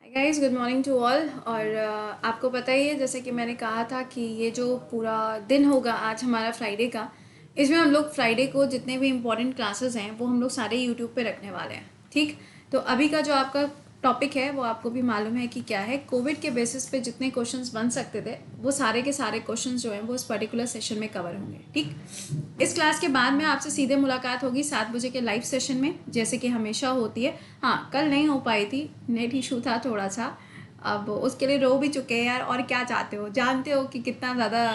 Guys, good morning to all. और आपको पता ही है, जैसे कि मैंने कहा था कि ये जो पूरा दिन होगा आज हमारा फ्राइडे का, इसमें हम लोग फ्राइडे को जितने भी इम्पोर्टेंट क्लासेस हैं वो हम लोग सारे यूट्यूब पे रखने वाले हैं। ठीक, तो अभी का जो आपका टॉपिक है वो आपको भी मालूम है कि क्या है। कोविड के बेसिस पे जितने क्वेश्चंस बन सकते थे वो सारे के सारे क्वेश्चंस जो हैं वो इस पर्टिकुलर सेशन में कवर होंगे। ठीक, इस क्लास के बाद में आपसे सीधे मुलाकात होगी 7 बजे के लाइव सेशन में, जैसे कि हमेशा होती है। हाँ, कल नहीं हो पाई थी, नेट इशू था थोड़ा सा। अब उसके लिए रो भी चुके हैं यार, और क्या चाहते हो, जानते हो कि कितना ज़्यादा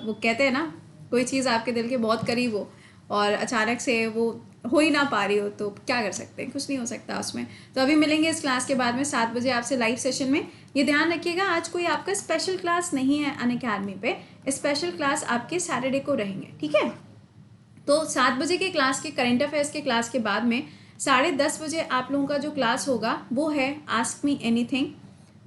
वो कहते हैं ना, कोई चीज़ आपके दिल के बहुत करीब हो और अचानक से वो हो ही ना पा रही हो, तो क्या कर सकते हैं, कुछ नहीं हो सकता उसमें। तो अभी मिलेंगे इस क्लास के बाद में 7 बजे आपसे लाइव सेशन में। ये ध्यान रखिएगा, आज कोई आपका स्पेशल क्लास नहीं है अनअकैडमी पे, स्पेशल क्लास आपके सैटरडे को रहेंगे। ठीक है, तो 7 बजे के क्लास के करंट अफेयर्स के क्लास के बाद में 10:30 बजे आप लोगों का जो क्लास होगा वो है आस्क मी एनीथिंग।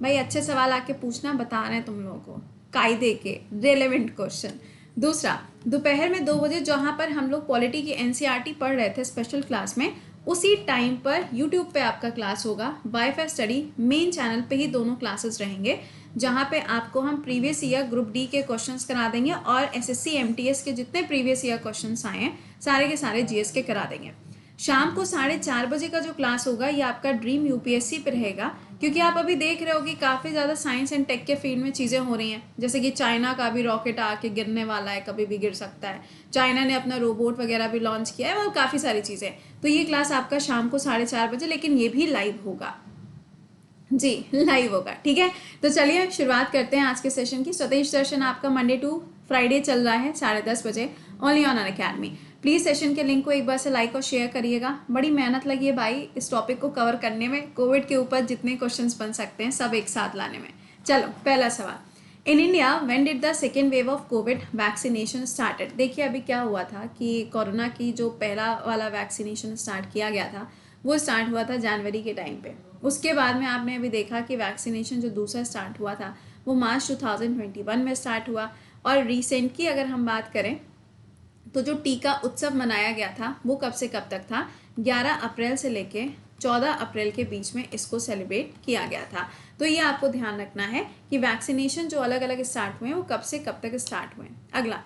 भाई अच्छे सवाल आके पूछना, बता रहे हैं तुम लोगों को कायदे के रेलेवेंट क्वेश्चन। दूसरा, दोपहर में 2 बजे जहाँ पर हम लोग पॉलिटी की एनसीईआरटी पढ़ रहे थे स्पेशल क्लास में, उसी टाइम पर यूट्यूब पे आपका क्लास होगा। वाईफाई स्टडी मेन चैनल पे ही दोनों क्लासेस रहेंगे, जहाँ पे आपको हम प्रीवियस ईयर ग्रुप डी के क्वेश्चंस करा देंगे और एसएससी एमटीएस के जितने प्रीवियस ईयर क्वेश्चंस आए हैं सारे के सारे जीएस के करा देंगे। शाम को 4:30 बजे का जो क्लास होगा ये आपका ड्रीम यूपीएससी पे रहेगा, क्योंकि आप अभी देख रहे हो कि काफ़ी ज़्यादा साइंस एंड टेक के फील्ड में चीज़ें हो रही हैं। जैसे कि चाइना का भी रॉकेट आके गिरने वाला है, कभी भी गिर सकता है। चाइना ने अपना रोबोट वगैरह भी लॉन्च किया है और काफ़ी सारी चीज़ें। तो ये क्लास आपका शाम को 4:30 बजे, लेकिन ये भी लाइव होगा जी, लाइव होगा। ठीक है, तो चलिए शुरुआत करते हैं आज के सेशन की। स्वदेश दर्शन आपका मंडे टू फ्राइडे चल रहा है 10:30 बजे, only on Unacademy. Please session के लिंक को एक बार से लाइक और शेयर करिएगा। बड़ी मेहनत लगी है भाई इस टॉपिक को कवर करने में, कोविड के ऊपर जितने क्वेश्चंस बन सकते हैं सब एक साथ लाने में। चलो, पहला सवाल, in India when did the second wave of Covid vaccination started. देखिए अभी क्या हुआ था कि कोरोना की जो पहला वाला वैक्सीनेशन स्टार्ट किया गया था वो स्टार्ट हुआ था जनवरी के टाइम पे। उसके बाद में आपने अभी देखा कि वैक्सीनेशन जो दूसरा स्टार्ट हुआ था वो मार्च 2021 में स्टार्ट हुआ। और रिसेंट की अगर हम बात करें तो जो टीका उत्सव मनाया गया था वो कब से कब तक था, 11 अप्रैल से लेके 14 अप्रैल के बीच में इसको सेलिब्रेट किया गया था। तो ये आपको ध्यान रखना है कि वैक्सीनेशन जो अलग अलग स्टार्ट हुए हैं वो कब से कब तक स्टार्ट हुए। अगला,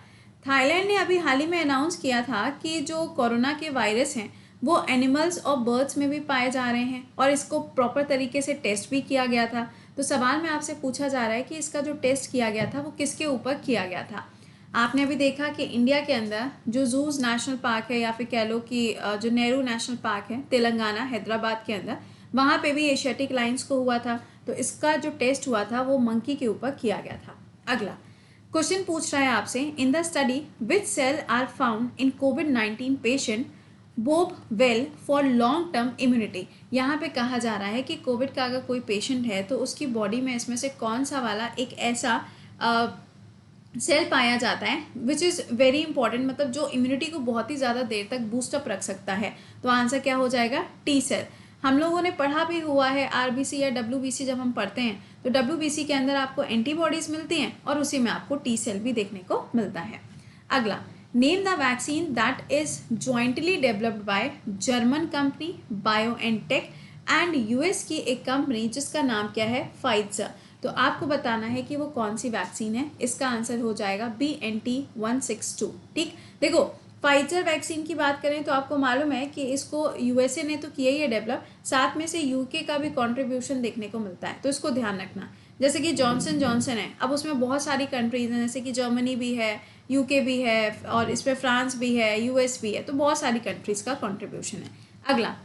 थाईलैंड ने अभी हाल ही में अनाउंस किया था कि जो कोरोना के वायरस हैं वो एनिमल्स और बर्ड्स में भी पाए जा रहे हैं और इसको प्रॉपर तरीके से टेस्ट भी किया गया था। तो सवाल में आपसे पूछा जा रहा है कि इसका जो टेस्ट किया गया था वो किसके ऊपर किया गया था। आपने अभी देखा कि इंडिया के अंदर जो जूज नेशनल पार्क है, या फिर कह लो कि जो नेहरू नेशनल पार्क है तेलंगाना हैदराबाद के अंदर, वहाँ पे भी एशियाटिक लाइन्स को हुआ था। तो इसका जो टेस्ट हुआ था वो मंकी के ऊपर किया गया था। अगला क्वेश्चन पूछ रहा है आपसे, in the study which cell are found in कोविड-19 patient bode well for long term immunity. यहाँ पे कहा जा रहा है कि कोविड का अगर कोई पेशेंट है तो उसकी बॉडी में इसमें से कौन सा वाला एक ऐसा सेल पाया जाता है विच इज़ वेरी इंपॉर्टेंट, मतलब जो इम्यूनिटी को बहुत ही ज़्यादा देर तक बूस्टअप रख सकता है। तो आंसर क्या हो जाएगा, टी सेल। हम लोगों ने पढ़ा भी हुआ है आरबीसी या डब्ल्यूबीसी, जब हम पढ़ते हैं तो डब्ल्यूबीसी के अंदर आपको एंटीबॉडीज़ मिलती हैं और उसी में आपको टी सेल भी देखने को मिलता है। अगला, name the vaccine that is jointly developed by German company BioNTech and US की एक कंपनी जिसका नाम क्या है, फाइजर। तो आपको बताना है कि वो कौन सी वैक्सीन है। इसका आंसर हो जाएगा BNT162। ठीक, देखो फाइजर वैक्सीन की बात करें तो आपको मालूम है कि इसको यूएसए ने तो किया ही है डेवलप, साथ में से यूके का भी कंट्रीब्यूशन देखने को मिलता है। तो इसको ध्यान रखना। जैसे कि जॉनसन जॉनसन है, अब उसमें बहुत सारी कंट्रीज हैं, जैसे कि जर्मनी भी है, यूके भी है और इसमें फ्रांस भी है, यूएस भी है, तो बहुत सारी कंट्रीज का कंट्रीब्यूशन है। अगला,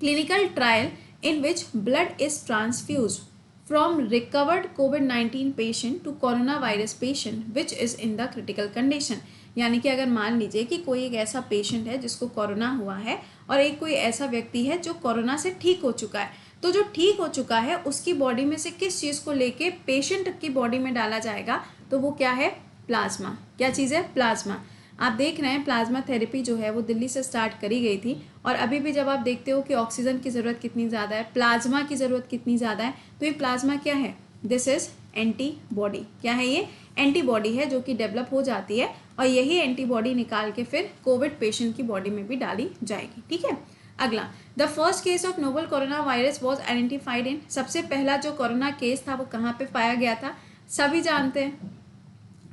clinical trial in which blood is transfused from recovered COVID-19 patient to coronavirus patient which is in the critical condition। यानी कि अगर मान लीजिए कि कोई एक ऐसा पेशेंट है जिसको कोरोना हुआ है और एक कोई ऐसा व्यक्ति है जो कोरोना से ठीक हो चुका है, तो जो ठीक हो चुका है उसकी बॉडी में से किस चीज़ को लेके पेशेंट की बॉडी में डाला जाएगा, तो वो क्या है, प्लाज्मा। क्या चीज़ है, प्लाज्मा। आप देख रहे हैं प्लाज्मा थेरेपी जो है वो दिल्ली से स्टार्ट करी गई थी, और अभी भी जब आप देखते हो कि ऑक्सीजन की ज़रूरत कितनी ज़्यादा है, प्लाज्मा की ज़रूरत कितनी ज़्यादा है, तो ये प्लाज्मा क्या है, दिस इज़ एंटीबॉडी। क्या है ये, एंटीबॉडी है जो कि डेवलप हो जाती है और यही एंटीबॉडी निकाल के फिर कोविड पेशेंट की बॉडी में भी डाली जाएगी। ठीक है, अगला, the first case of novel corona virus was identified in, सबसे पहला जो कोरोना केस था वो कहाँ पे पाया गया था, सभी जानते हैं,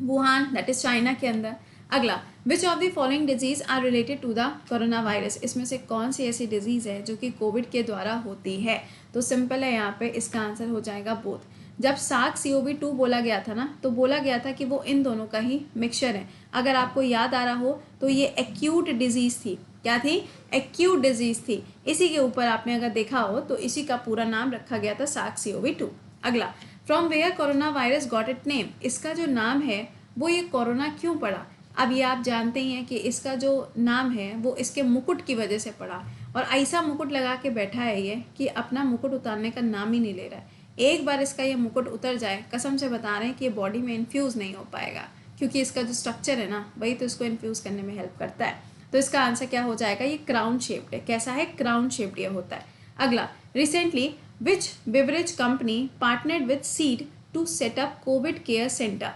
वुहान, दैट इज चाइना के अंदर। अगला, which of the following disease are related to the corona virus, इसमें से कौन सी ऐसी डिजीज है जो कि कोविड के द्वारा होती है, तो सिंपल है यहाँ पे, इसका आंसर हो जाएगा बोथ। जब SARS-CoV-2 बोला गया था ना, तो बोला गया था कि वो इन दोनों का ही मिक्सचर है। अगर आपको याद आ रहा हो तो ये एक्यूट डिजीज थी, क्या थी, एक्यूट डिजीज थी, इसी के ऊपर आपने अगर देखा हो तो इसी का पूरा नाम रखा गया था SARS-CoV-2। अगला, from where corona virus got it name, इसका जो नाम है वो ये कोरोना क्यों पड़ा। अब ये आप जानते ही हैं कि इसका जो नाम है वो इसके मुकुट की वजह से पड़ा, और ऐसा मुकुट लगा के बैठा है ये कि अपना मुकुट उतारने का नाम ही नहीं ले रहा है। एक बार इसका ये मुकुट उतर जाए, कसम से बता रहे हैं कि ये बॉडी में इन्फ्यूज़ नहीं हो पाएगा, क्योंकि इसका जो स्ट्रक्चर है ना वही तो इसको इन्फ्यूज़ करने में हेल्प करता है। तो इसका आंसर क्या हो जाएगा, ये क्राउन शेप्ड है। कैसा है, क्राउन शेप्ड ये होता है। अगला, recently which beverage company partnered with seed to set up covid care centre,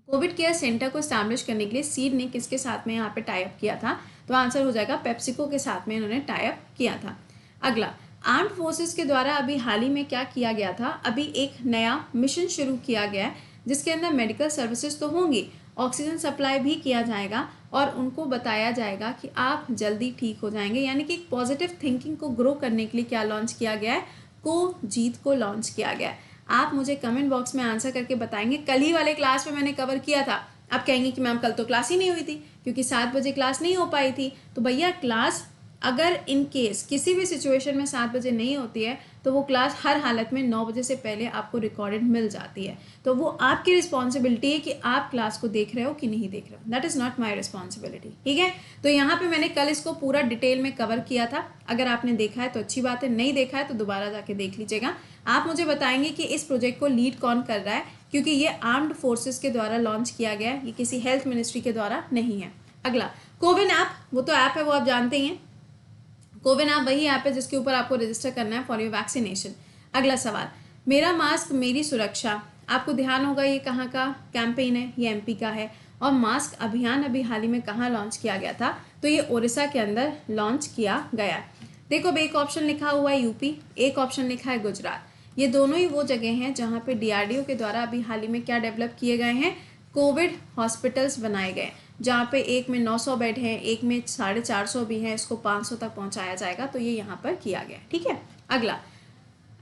covid care centre को स्टैब्लिश करने के लिए सीड ने किसके साथ में यहाँ पे टाई अप किया था, तो आंसर हो जाएगा पेप्सिको के साथ में इन्होंने टाई अप किया था। अगला, आर्म्ड फोर्सेस के द्वारा अभी हाल ही में क्या किया गया था, अभी एक नया मिशन शुरू किया गया है जिसके अंदर मेडिकल सर्विसेज तो होंगी, ऑक्सीजन सप्लाई भी किया जाएगा और उनको बताया जाएगा कि आप जल्दी ठीक हो जाएंगे, यानी कि एक पॉजिटिव थिंकिंग को ग्रो करने के लिए क्या लॉन्च किया गया है, को जीत को लॉन्च किया गया है। आप मुझे कमेंट बॉक्स में आंसर करके बताएंगे। कल ही वाले क्लास में मैंने कवर किया था, आप कहेंगे कि मैम कल तो क्लास ही नहीं हुई थी क्योंकि 7 बजे क्लास नहीं हो पाई थी। तो भैया क्लास अगर इन केस किसी भी सिचुएशन में 7 बजे नहीं होती है तो वो क्लास हर हालत में 9 बजे से पहले आपको रिकॉर्डेड मिल जाती है। तो वो आपकी रिस्पॉन्सिबिलिटी है कि आप क्लास को देख रहे हो कि नहीं देख रहे हो, that is not my responsibility, ठीक है। तो यहाँ पे मैंने कल इसको पूरा डिटेल में कवर किया था, अगर आपने देखा है तो अच्छी बात है, नहीं देखा है तो दोबारा जाके देख लीजिएगा। आप मुझे बताएंगे कि इस प्रोजेक्ट को लीड कौन कर रहा है, क्योंकि ये आर्म्ड फोर्सेस के द्वारा लॉन्च किया गया है, ये किसी हेल्थ मिनिस्ट्री के द्वारा नहीं है। अगला, कोविन ऐप, वो तो ऐप है, वो आप जानते ही हैं। कोविन ऐप वही ऐप है जिसके ऊपर आपको रजिस्टर करना है फॉर योर वैक्सीनेशन। अगला सवाल, मेरा मास्क मेरी सुरक्षा, आपको ध्यान होगा ये कहाँ का कैंपेन है, ये MP का है। और मास्क अभियान अभी हाल ही में कहाँ लॉन्च किया गया था, तो ये उड़ीसा के अंदर लॉन्च किया गया है। देखो, एक ऑप्शन लिखा हुआ है यूपी, एक ऑप्शन लिखा है गुजरात। ये दोनों ही वो जगह हैं जहाँ पे DRDO के द्वारा अभी हाल ही में क्या डेवलप किए गए हैं, कोविड हॉस्पिटल्स बनाए गए, जहाँ पे एक में 900 बेड हैं, एक में 450 भी हैं, इसको 500 तक पहुँचाया जाएगा। तो ये यहाँ पर किया गया, ठीक है। अगला,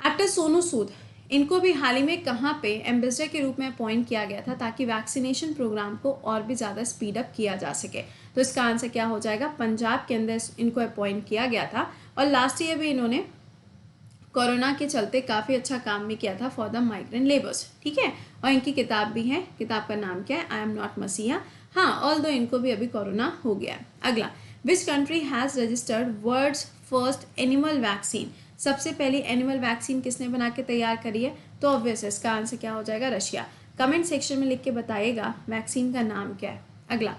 एक्टर सोनू सूद, इनको भी हाल ही में कहाँ पे एम्बेसडर के रूप में अपॉइंट किया गया था ताकि वैक्सीनेशन प्रोग्राम को और भी ज़्यादा स्पीड अप किया जा सके। तो इसका आंसर क्या हो जाएगा, पंजाब के अंदर इनको अपॉइंट किया गया था। और लास्ट ईयर भी इन्होंने कोरोना के चलते काफ़ी अच्छा काम भी किया था फॉर द माइग्रेंट लेबर्स, ठीक है। और इनकी किताब भी है, किताब का नाम क्या है, आई एम नॉट मसीहा। हाँ, ऑल्दो इनको भी अभी कोरोना हो गया है। अगला, which country has registered world's first animal vaccine, सबसे पहली एनिमल वैक्सीन किसने बना के तैयार करी है, तो ऑब्वियस इसका आंसर क्या हो जाएगा, रशिया। कमेंट सेक्शन में लिख के बताइएगा वैक्सीन का नाम क्या है। अगला,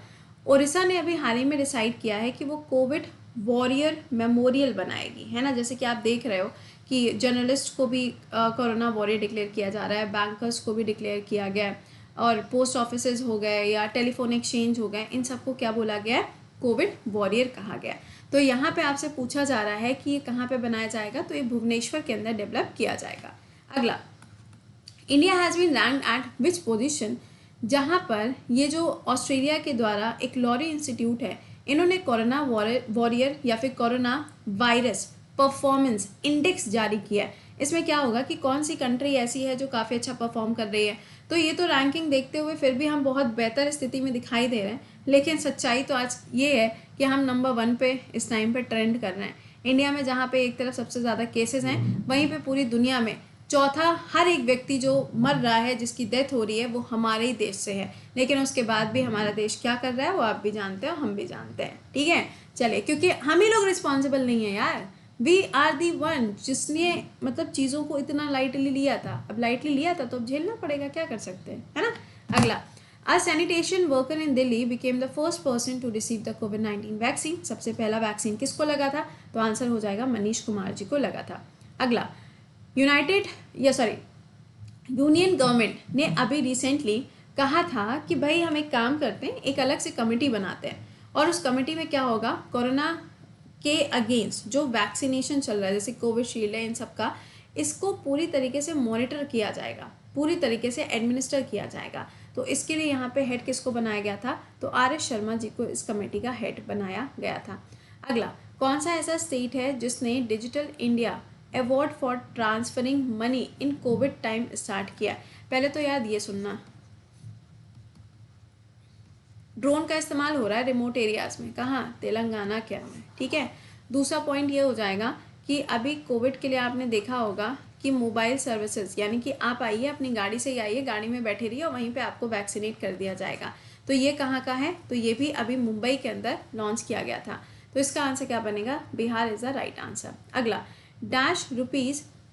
उड़ीसा ने अभी हाल ही में डिसाइड किया है कि वो कोविड वॉरियर मेमोरियल बनाएगी, है ना। जैसे कि आप देख रहे हो कि जर्नलिस्ट को भी कोरोना वॉरियर डिक्लेयर किया जा रहा है, बैंकर्स को भी डिक्लेयर किया गया है, और पोस्ट ऑफिसेज हो गए या टेलीफोन एक्सचेंज हो गए, इन सबको क्या बोला गया है, कोविड वॉरियर कहा गया। तो यहाँ पे आपसे पूछा जा रहा है कि ये कहाँ पे बनाया जाएगा, तो ये भुवनेश्वर के अंदर डेवलप किया जाएगा। अगला, India has been ranked at which position, जहाँ पर ये जो ऑस्ट्रेलिया के द्वारा एक लॉरी इंस्टीट्यूट है, इन्होंने कोरोना वॉरियर या फिर कोरोना वायरस परफॉर्मेंस इंडेक्स जारी किया है। इसमें क्या होगा कि कौन सी कंट्री ऐसी है जो काफ़ी अच्छा परफॉर्म कर रही है। तो ये तो रैंकिंग देखते हुए फिर भी हम बहुत बेहतर स्थिति में दिखाई दे रहे हैं, लेकिन सच्चाई तो आज ये है कि हम नंबर 1 पे इस टाइम पे ट्रेंड कर रहे हैं। इंडिया में जहाँ पे एक तरफ सबसे ज़्यादा केसेस हैं, वहीं पे पूरी दुनिया में चौथा हर एक व्यक्ति जो मर रहा है, जिसकी डेथ हो रही है, वो हमारे ही देश से है। लेकिन उसके बाद भी हमारा देश क्या कर रहा है वो आप भी जानते हो, हम भी जानते हैं, ठीक है। चलिए, क्योंकि हम ही लोग रिस्पॉन्सिबल नहीं है यार, वी आर दी वन जिसने मतलब चीज़ों को इतना लाइटली लिया था। अब लाइटली लिया था तो अब झेलना पड़ेगा, क्या कर सकते हैं, है ना। अगला, uh sanitation worker in Delhi became the first person to receive the कोविड-19 वैक्सीन, सबसे पहला वैक्सीन किसको लगा था, तो आंसर हो जाएगा मनीष कुमार जी को लगा था। अगला, यूनियन गवर्नमेंट ने अभी रिसेंटली कहा था कि भाई हम एक काम करते हैं, एक अलग से कमेटी बनाते हैं, और उस कमेटी में क्या होगा, कोरोना के अगेंस्ट जो वैक्सीनेशन चल रहा है, जैसे कोविशील्ड है, इन सब का, इसको पूरी तरीके से मॉनिटर किया जाएगा, पूरी तरीके से एडमिनिस्टर किया जाएगा। तो इसके लिए यहाँ पे हेड किसको बनाया गया था? तो RS शर्मा जी को इस कमेटी का हेड बनाया गया था। अगला, कौन सा ऐसा स्टेट है जिसने digital India award for transferring money in Covid time start किया? पहले तो याद ये सुनना, ड्रोन का इस्तेमाल हो रहा है रिमोट एरियाज में, कहाँ? तेलंगाना के अंदर, ठीक है। दूसरा पॉइंट ये हो जाएगा कि अभी कोविड के लिए आपने देखा होगा कि मोबाइल सर्विसेज, यानी कि आप आइए अपनी गाड़ी से ही आइए, गाड़ी में बैठे रहिए और वहीं पे आपको वैक्सीनेट कर दिया जाएगा। तो ये कहाँ का है? तो ये भी अभी मुंबई के अंदर लॉन्च किया गया था। तो इसका आंसर क्या बनेगा? Bihar is the right answer. अगला, डैश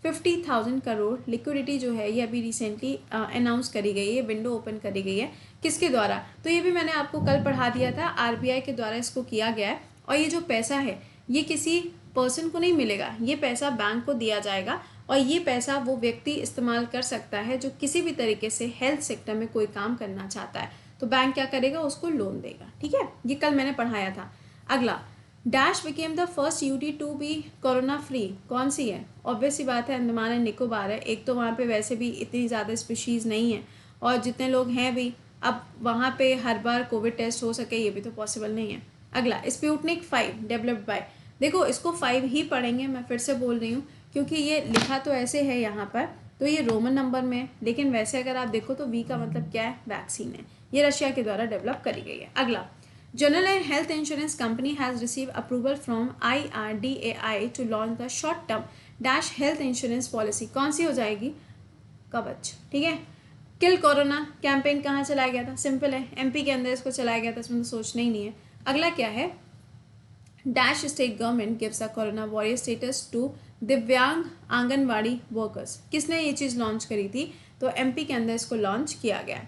₹50,000 करोड़ लिक्विडिटी जो है ये अभी रिसेंटली अनाउंस करी गई है, विंडो ओपन करी गई है, किसके द्वारा? तो ये भी मैंने आपको कल पढ़ा दिया था, RBI के द्वारा इसको किया गया है। और ये जो पैसा है ये किसी पर्सन को नहीं मिलेगा, ये पैसा बैंक को दिया जाएगा और ये पैसा वो व्यक्ति इस्तेमाल कर सकता है जो किसी भी तरीके से हेल्थ सेक्टर में कोई काम करना चाहता है। तो बैंक क्या करेगा? उसको लोन देगा, ठीक है। ये कल मैंने पढ़ाया था। अगला, dash became the first UT to be corona free, कौन सी है? ऑब्वियस सी बात है, अंडमान एंड निकोबार है। एक तो वहाँ पे वैसे भी इतनी ज़्यादा स्पीशीज़ नहीं है और जितने लोग हैं भी, अब वहाँ पे हर बार कोविड टेस्ट हो सके ये भी तो पॉसिबल नहीं है। अगला, स्पुतनिक 5 डेवलप्ड बाय, देखो इसको 5 ही पढ़ेंगे, मैं फिर से बोल रही हूँ क्योंकि ये लिखा तो ऐसे है यहाँ पर, तो ये रोमन नंबर में है, लेकिन वैसे अगर आप देखो तो V का मतलब क्या है? वैक्सीन है। ये रशिया के द्वारा डेवलप करी गई है। अगला, general and health insurance company has receive approval from IRDAI to launch the short term dash health insurance policy, कौन सी हो जाएगी? कवच, ठीक है। किल कोरोना कैंपेन कहाँ चलाया गया था? सिंपल है, MP के अंदर इसको चलाया गया था, इसमें तो सोचना ही नहीं है। अगला क्या है? Dash state government gives a corona warrior status to दिव्यांग आंगनवाड़ी वर्कर्स, किसने ये चीज़ लॉन्च करी थी? तो MP के अंदर इसको लॉन्च किया गया।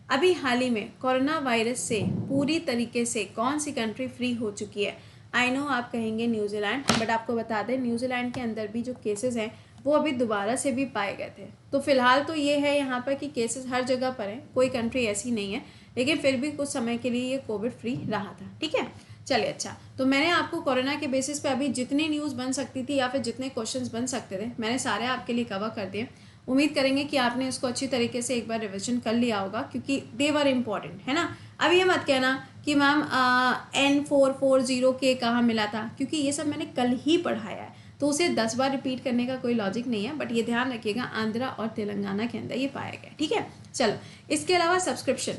अभी हाल ही में कोरोना वायरस से पूरी तरीके से कौन सी कंट्री फ्री हो चुकी है? आई नो आप कहेंगे न्यूजीलैंड, बट आपको बता दें न्यूजीलैंड के अंदर भी जो केसेस हैं वो अभी दोबारा से भी पाए गए थे। तो फिलहाल तो ये है यहाँ पर कि केसेस हर जगह पर हैं, कोई कंट्री ऐसी नहीं है, लेकिन फिर भी कुछ समय के लिए ये कोविड फ्री रहा था, ठीक है। चलिए, अच्छा, तो मैंने आपको कोरोना के बेसिस पे अभी जितनी न्यूज़ बन सकती थी या फिर जितने क्वेश्चंस बन सकते थे मैंने सारे आपके लिए कवर कर दिए। उम्मीद करेंगे कि आपने इसको अच्छी तरीके से एक बार रिविजन कर लिया होगा क्योंकि दे वर इम्पॉर्टेंट, है ना। अब ये मत कहना कि मैम N440K कहाँ मिला था, क्योंकि ये सब मैंने कल ही पढ़ाया है, तो उसे 10 बार रिपीट करने का कोई लॉजिक नहीं है। बट ये ध्यान रखिएगा आंध्रा और तेलंगाना के अंदर ये पाया गया, ठीक है। चलो, इसके अलावा सब्सक्रिप्शन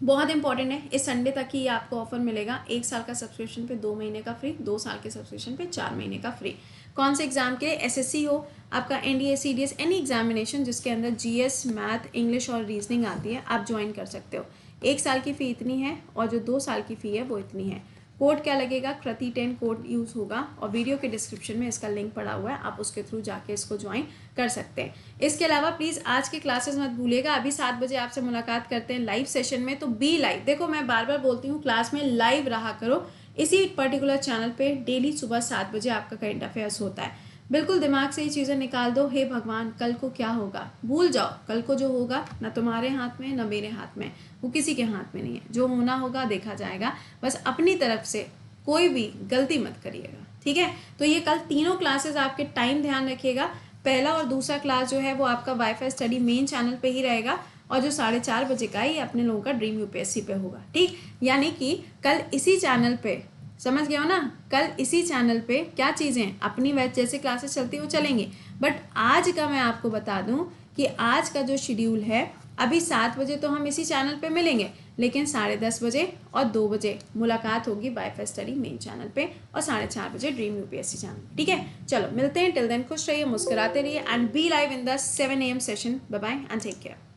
बहुत इंपॉर्टेंट है। इस संडे तक ही आपको ऑफर मिलेगा, 1 साल का सब्सक्रिप्शन पे 2 महीने का फ्री, 2 साल के सब्सक्रिप्शन पे 4 महीने का फ्री। कौन से एग्जाम के लिए? SSC हो, आपका NDA CDS, एनी एग्जामिनेशन जिसके अंदर GS, मैथ, इंग्लिश और रीजनिंग आती है, आप ज्वाइन कर सकते हो। 1 साल की फ़ी इतनी है और जो 2 साल की फ़ी है वो इतनी है। कोड क्या लगेगा? कृति 10 कोड यूज़ होगा और वीडियो के डिस्क्रिप्शन में इसका लिंक पड़ा हुआ है, आप उसके थ्रू जाके इसको ज्वाइन कर सकते हैं। इसके अलावा प्लीज़ आज के क्लासेस मत भूलिएगा। अभी 7 बजे आपसे मुलाकात करते हैं लाइव सेशन में, तो बी लाइव। देखो मैं बार बार बोलती हूँ, क्लास में लाइव रहा करो, इसी पर्टिकुलर चैनल पे डेली सुबह 7 बजे आपका करंट अफेयर्स होता है। बिल्कुल दिमाग से ये चीज़ें निकाल दो, हे भगवान कल को क्या होगा भूल जाओ, कल को जो होगा ना तुम्हारे हाथ में ना मेरे हाथ में, वो किसी के हाथ में नहीं है, जो होना होगा देखा जाएगा। बस अपनी तरफ से कोई भी गलती मत करिएगा, ठीक है। तो ये कल तीनों क्लासेस आपके टाइम ध्यान रखिएगा, पहला और दूसरा क्लास जो है वो आपका वाईफाई स्टडी मेन चैनल पे ही रहेगा और जो 4:30 बजे का ये अपने लोगों का ड्रीम UPSC पे होगा, ठीक। यानी कि कल इसी चैनल पे, समझ गए हो ना, कल इसी चैनल पे क्या चीज़ें अपनी वैसे जैसे क्लासेस चलती वो चलेंगी। बट आज का मैं आपको बता दूं कि आज का जो शेड्यूल है, अभी 7 बजे तो हम इसी चैनल पे मिलेंगे, लेकिन 10:30 बजे और 2 बजे मुलाकात होगी वाईफाई स्टडी मेन चैनल पे और 4:30 बजे ड्रीम UPSC चैनल, ठीक है। चलो मिलते हैं, टिल देन खुश रहिए, मुस्कुराते रहिए and be live in the 7 AM session. Bye bye and take care.